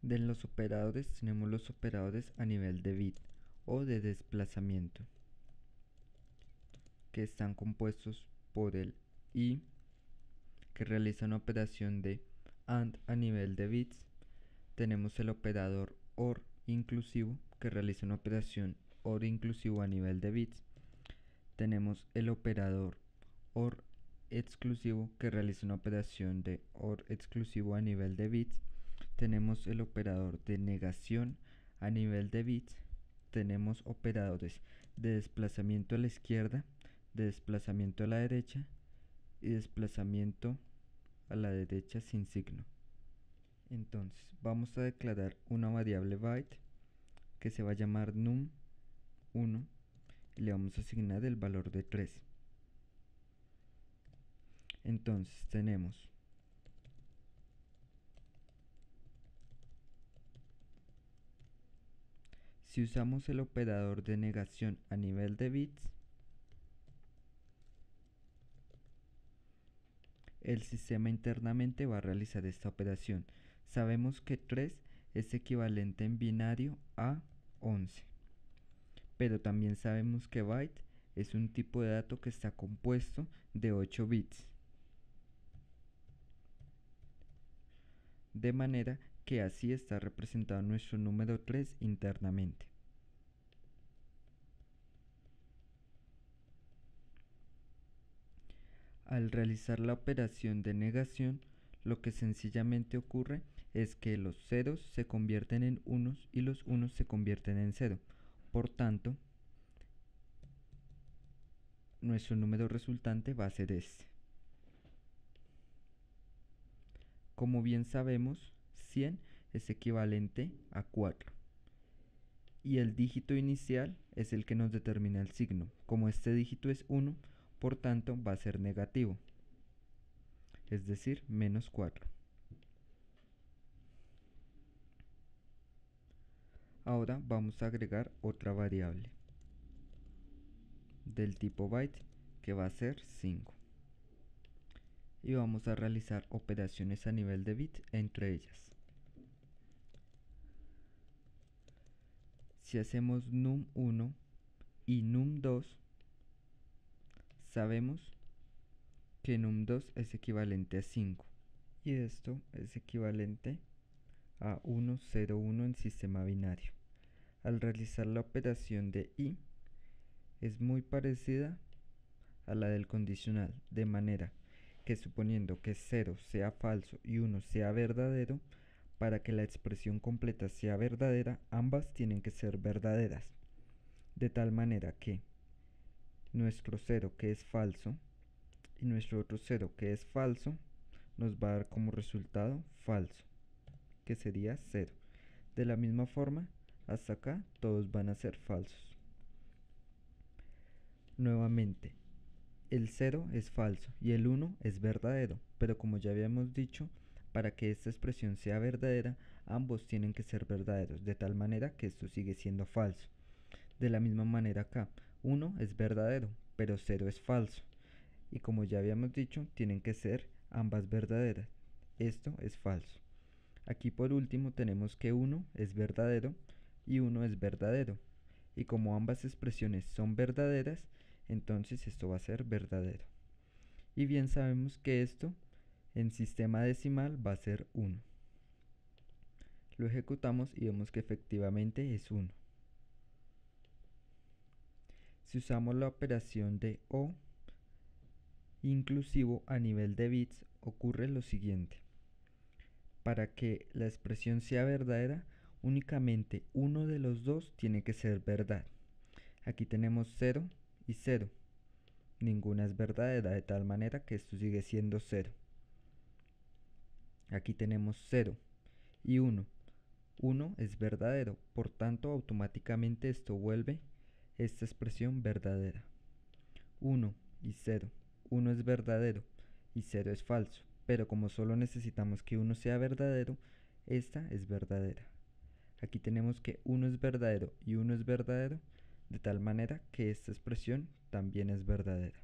De los operadores tenemos los operadores a nivel de bit o de desplazamiento, que están compuestos por el i, que realiza una operación de AND a nivel de bits. Tenemos el operador OR inclusivo, que realiza una operación OR inclusivo a nivel de bits. Tenemos el operador OR exclusivo, que realiza una operación de OR exclusivo a nivel de bits. Tenemos el operador de negación a nivel de bits. Tenemos operadores de desplazamiento a la izquierda, de desplazamiento a la derecha y desplazamiento a la derecha sin signo. Entonces vamos a declarar una variable byte que se va a llamar num1 y le vamos a asignar el valor de 3. Entonces tenemos si usamos el operador de negación a nivel de bits, el sistema internamente va a realizar esta operación. Sabemos que 3 es equivalente en binario a 11, pero también sabemos que byte es un tipo de dato que está compuesto de 8 bits, de manera que así está representado nuestro número 3 internamente. Al realizar la operación de negación, lo que sencillamente ocurre es que los ceros se convierten en unos y los unos se convierten en 0. Por tanto, nuestro número resultante va a ser este. Como bien sabemos, 100 es equivalente a 4. Y el dígito inicial es el que nos determina el signo. Como este dígito es 1, por tanto va a ser negativo, es decir, menos 4. Ahora vamos a agregar otra variable del tipo byte que va a ser 5. Y vamos a realizar operaciones a nivel de bit entre ellas. Si hacemos num1 y num2, sabemos que num2 es equivalente a 5 y esto es equivalente a 1, 0, 1 en sistema binario. Al realizar la operación de i es muy parecida a la del condicional, de manera que suponiendo que 0 sea falso y 1 sea verdadero, para que la expresión completa sea verdadera, ambas tienen que ser verdaderas, de tal manera que nuestro 0 que es falso y nuestro otro 0 que es falso nos va a dar como resultado falso, que sería 0. De la misma forma, hasta acá todos van a ser falsos. Nuevamente, el 0 es falso y el 1 es verdadero, pero como ya habíamos dicho, para que esta expresión sea verdadera, ambos tienen que ser verdaderos, de tal manera que esto sigue siendo falso. De la misma manera acá, 1 es verdadero, pero 0 es falso. Y como ya habíamos dicho, tienen que ser ambas verdaderas. Esto es falso. Aquí por último tenemos que 1 es verdadero y 1 es verdadero. Y como ambas expresiones son verdaderas, entonces esto va a ser verdadero. Y bien sabemos que esto en sistema decimal va a ser 1. Lo ejecutamos y vemos que efectivamente es 1. Si usamos la operación de O inclusivo a nivel de bits, ocurre lo siguiente. Para que la expresión sea verdadera, únicamente uno de los dos tiene que ser verdad. Aquí tenemos 0 y 0. Ninguna es verdadera, de tal manera que esto sigue siendo 0. Aquí tenemos 0 y 1. 1 es verdadero, por tanto automáticamente esto vuelve esta expresión verdadera. 1 y 0. 1 es verdadero y 0 es falso, pero como solo necesitamos que 1 sea verdadero, esta es verdadera. Aquí tenemos que 1 es verdadero y 1 es verdadero, de tal manera que esta expresión también es verdadera.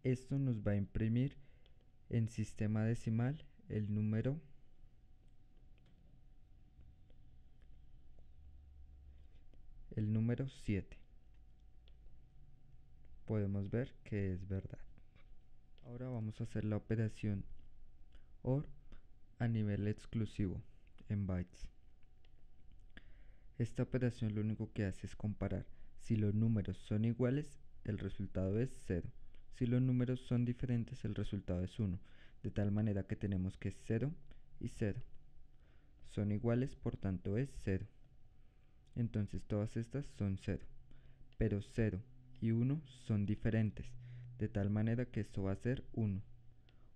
Esto nos va a imprimir en sistema decimal el número el número 7. Podemos ver que es verdad. Ahora vamos a hacer la operación OR a nivel exclusivo en bytes. Esta operación lo único que hace es comparar. Si los números son iguales, el resultado es 0. Si los números son diferentes, el resultado es 1. De tal manera que tenemos que 0 y 0 son iguales, por tanto es 0. Entonces todas estas son 0. Pero 0 y 1 son diferentes, de tal manera que esto va a ser 1.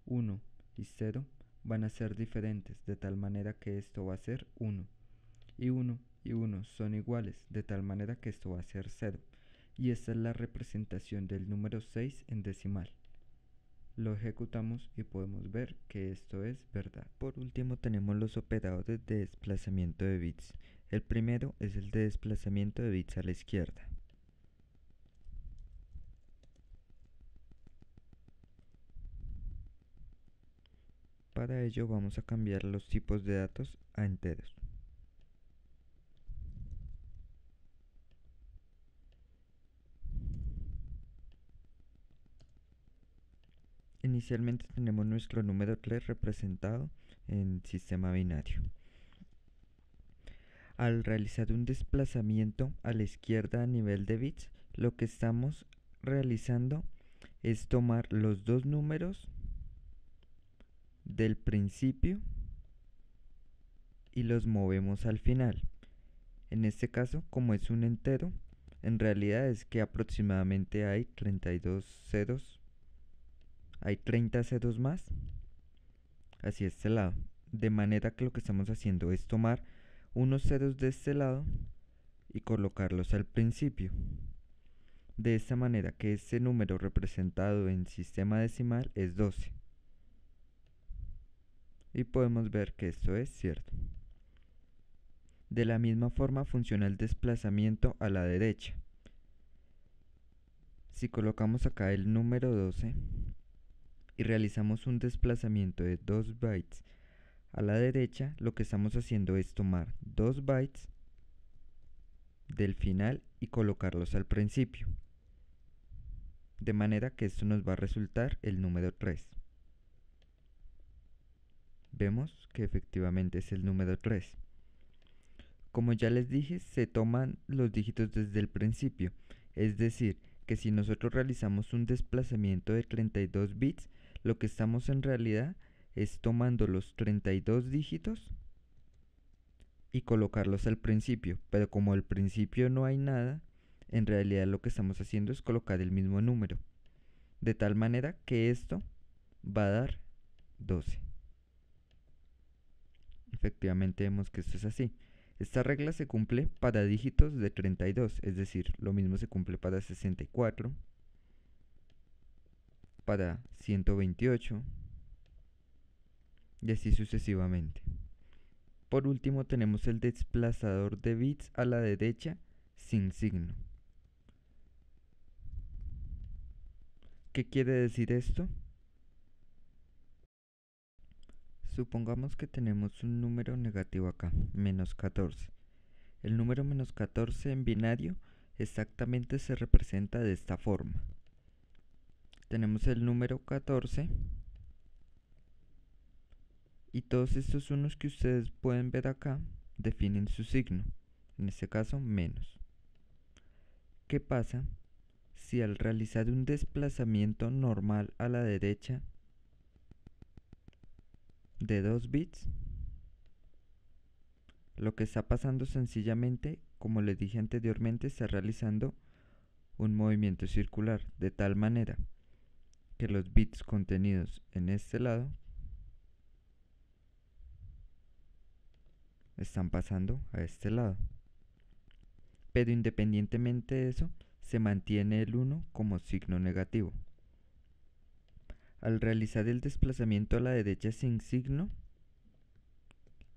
1 y 0 van a ser diferentes, de tal manera que esto va a ser 1. Y 1 y 1 son iguales, de tal manera que esto va a ser 0. Y esta es la representación del número 6 en decimal. Lo ejecutamos y podemos ver que esto es verdad. Por último tenemos los operadores de desplazamiento de bits. El primero es el de desplazamiento de bits a la izquierda. Para ello vamos a cambiar los tipos de datos a enteros. Inicialmente tenemos nuestro número 3 representado en sistema binario. Al realizar un desplazamiento a la izquierda a nivel de bits, lo que estamos realizando es tomar los dos números del principio y los movemos al final. En este caso, como es un entero, en realidad es que aproximadamente hay 32 ceros, hay 30 ceros más hacia este lado, de manera que lo que estamos haciendo es tomar unos ceros de este lado y colocarlos al principio, de esta manera que este número representado en sistema decimal es 12, y podemos ver que esto es cierto. De la misma forma funciona el desplazamiento a la derecha. Si colocamos acá el número 12 y realizamos un desplazamiento de 2 bytes a la derecha, lo que estamos haciendo es tomar 2 bytes del final y colocarlos al principio, de manera que esto nos va a resultar el número 3. Vemos que efectivamente es el número 3. Como ya les dije, se toman los dígitos desde el principio, es decir, que si nosotros realizamos un desplazamiento de 32 bits, lo que estamos en realidad es tomando los 32 dígitos y colocarlos al principio, pero como al principio no hay nada, en realidad lo que estamos haciendo es colocar el mismo número, de tal manera que esto va a dar 12. Efectivamente vemos que esto es así. Esta regla se cumple para dígitos de 32, es decir, lo mismo se cumple para 64, para 128 y así sucesivamente. Por último tenemos el desplazador de bits a la derecha sin signo. ¿Qué quiere decir esto? Supongamos que tenemos un número negativo acá, menos 14. El número menos 14 en binario exactamente se representa de esta forma. Tenemos el número 14 y todos estos unos que ustedes pueden ver acá definen su signo, en este caso menos. ¿Qué pasa si al realizar un desplazamiento normal a la derecha de 2 bits, lo que está pasando sencillamente, como les dije anteriormente, está realizando un movimiento circular, de tal manera que los bits contenidos en este lado están pasando a este lado. Pero independientemente de eso, se mantiene el 1 como signo negativo. Al realizar el desplazamiento a la derecha sin signo,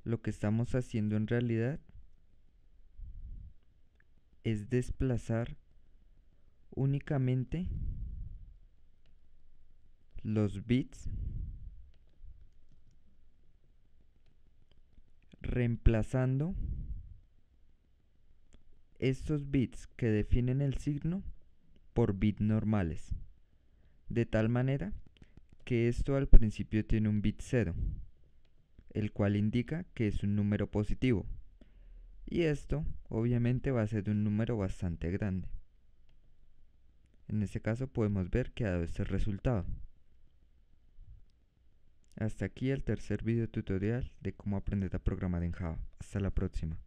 lo que estamos haciendo en realidad es desplazar únicamente los bits, reemplazando estos bits que definen el signo por bits normales, de tal manera que esto al principio tiene un bit 0, el cual indica que es un número positivo, y esto obviamente va a ser un número bastante grande. En este caso podemos ver que ha dado este resultado. Hasta aquí el tercer video tutorial de cómo aprender a programar en Java. Hasta la próxima.